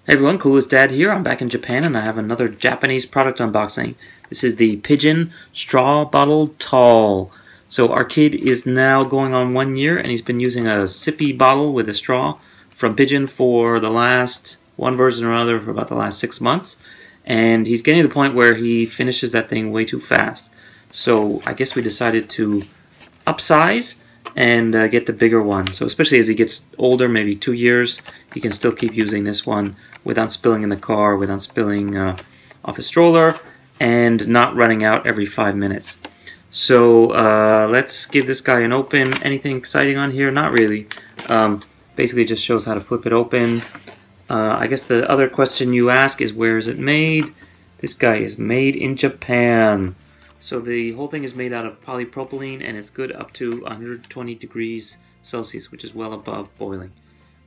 Hey everyone, Clueless Dad here. I'm back in Japan and I have another Japanese product unboxing. This is the Pigeon Straw Bottle Tall. So our kid is now going on 1 year and he's been using a sippy bottle with a straw from Pigeon for the last, one version or another, for about the last 6 months. And he's getting to the point where he finishes that thing way too fast. So I guess we decided to upsize and get the bigger one. So especially as he gets older, maybe 2 years, he can still keep using this one without spilling in the car, without spilling off his stroller, and not running out every 5 minutes. So let's give this guy an open. Anything exciting on here? Not really. Basically just shows how to flip it open. I guess the other question you ask is, where is it made? This guy is made in Japan. So the whole thing is made out of polypropylene and it's good up to 120 degrees Celsius, which is well above boiling.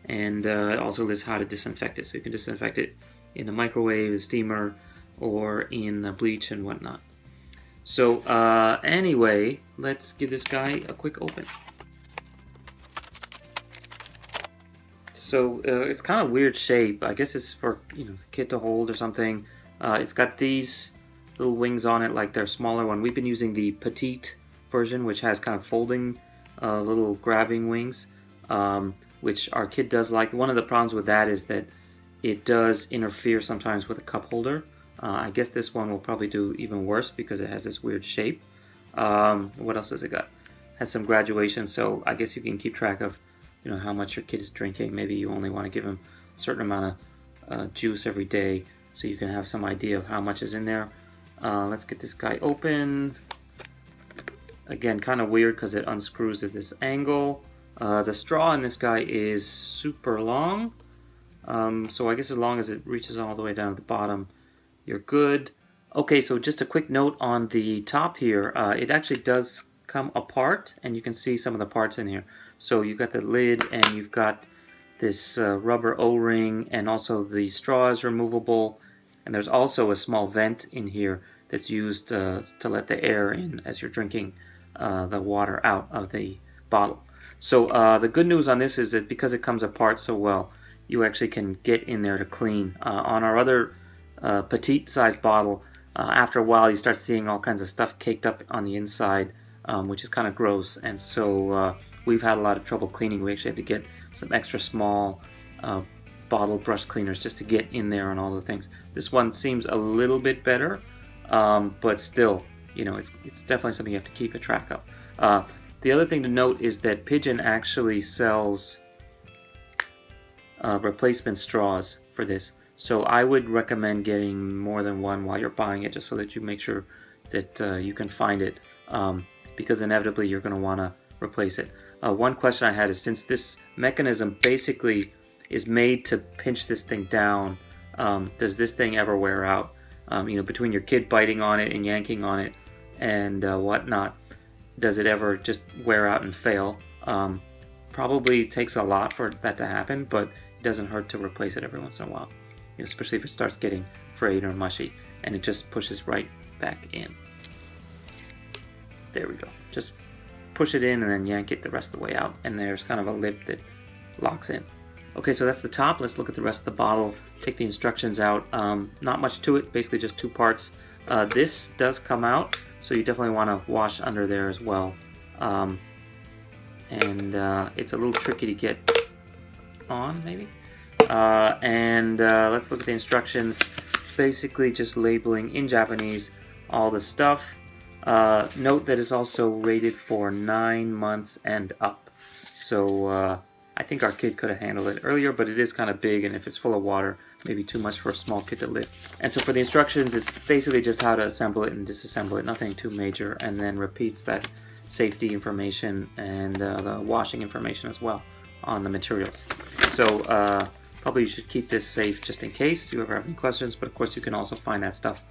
And it also lists how to disinfect it. So you can disinfect it in a microwave, a steamer, or in bleach and whatnot. So anyway, let's give this guy a quick open. So it's kind of weird shape. I guess it's for the kid to hold or something. It's got these little wings on it, like their smaller one. We've been using the petite version, which has kind of folding little grabbing wings, which our kid does like. One of the problems with that is that it does interfere sometimes with a cup holder. I guess this one will probably do even worse because it has this weird shape. What else has it got? Has some graduation, so I guess you can keep track of how much your kid is drinking. Maybe you only want to give him a certain amount of juice every day, so you can have some idea of how much is in there. Let's get this guy open. Again, kind of weird because it unscrews at this angle. The straw in this guy is super long, so I guess as long as it reaches all the way down to the bottom, you're good. Okay, so just a quick note on the top here. It actually does come apart, and you can see some of the parts in here. So you've got the lid, and you've got this rubber O-ring, and also the straw is removable. And there's also a small vent in here that's used to let the air in as you're drinking the water out of the bottle. So the good news on this is that because it comes apart so well, you actually can get in there to clean. On our other petite sized bottle, after a while you start seeing all kinds of stuff caked up on the inside, which is kind of gross. And so we've had a lot of trouble cleaning. We actually had to get some extra small bottle brush cleaners just to get in there and all the things. This one seems a little bit better, but still, it's definitely something you have to keep a track of. The other thing to note is that Pigeon actually sells replacement straws for this, so I would recommend getting more than one while you're buying it, just so that you make sure that you can find it, because inevitably you're going to want to replace it. One question I had is, since this mechanism basically is made to pinch this thing down, does this thing ever wear out? Between your kid biting on it and yanking on it and whatnot, does it ever just wear out and fail? Probably takes a lot for that to happen, but it doesn't hurt to replace it every once in a while, especially if it starts getting frayed or mushy, and it just pushes right back in. There we go. Just push it in and then yank it the rest of the way out, and there's kind of a lip that locks in. Okay, so that's the top. Let's look at the rest of the bottle. Take the instructions out. Not much to it, basically just 2 parts. This does come out, so you definitely want to wash under there as well. It's a little tricky to get on, maybe. Let's look at the instructions. Basically just labeling in Japanese all the stuff. Note that it's also rated for 9 months and up. So I think our kid could have handled it earlier, but it is kind of big, and if it's full of water, maybe too much for a small kid to lift. And so for the instructions, it's basically just how to assemble it and disassemble it, nothing too major, and then repeats that safety information and the washing information as well on the materials. So probably you should keep this safe just in case you ever have any questions, but of course you can also find that stuff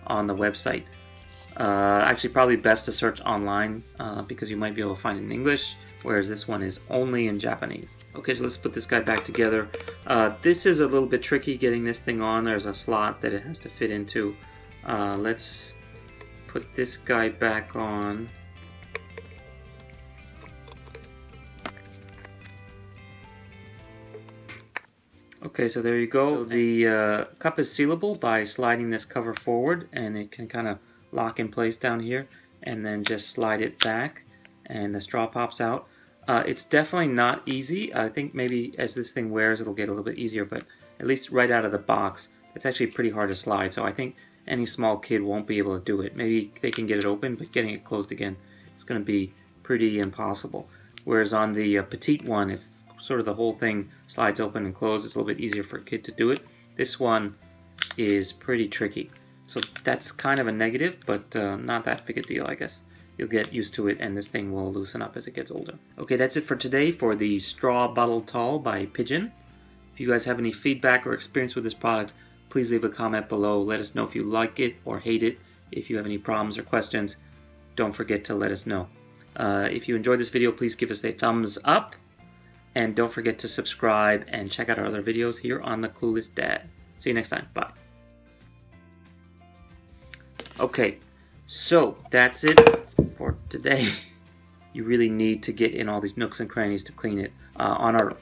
on the website. Actually, probably best to search online because you might be able to find it in English, whereas this one is only in Japanese. Okay, so let's put this guy back together. This is a little bit tricky getting this thing on. There's a slot that it has to fit into. Let's put this guy back on. Okay, so there you go. The cup is sealable by sliding this cover forward, and it can kind of lock in place down here, and then just slide it back, and the straw pops out. It's definitely not easy. I think maybe as this thing wears, it'll get a little bit easier, but at least right out of the box, it's actually pretty hard to slide, so I think any small kid won't be able to do it. Maybe they can get it open, but getting it closed again is going to be pretty impossible. Whereas on the petite one, it's sort of the whole thing slides open and closed. It's a little bit easier for a kid to do it. This one is pretty tricky. So that's kind of a negative, but not that big a deal, I guess. You'll get used to it, and this thing will loosen up as it gets older. Okay, that's it for today for the Straw Bottle Tall by Pigeon. If you guys have any feedback or experience with this product, please leave a comment below. Let us know if you like it or hate it. If you have any problems or questions, don't forget to let us know. If you enjoyed this video, please give us a thumbs up. And don't forget to subscribe and check out our other videos here on the Clueless Dad. See you next time. Bye. Okay, so that's it for today. You really need to get in all these nooks and crannies to clean it on our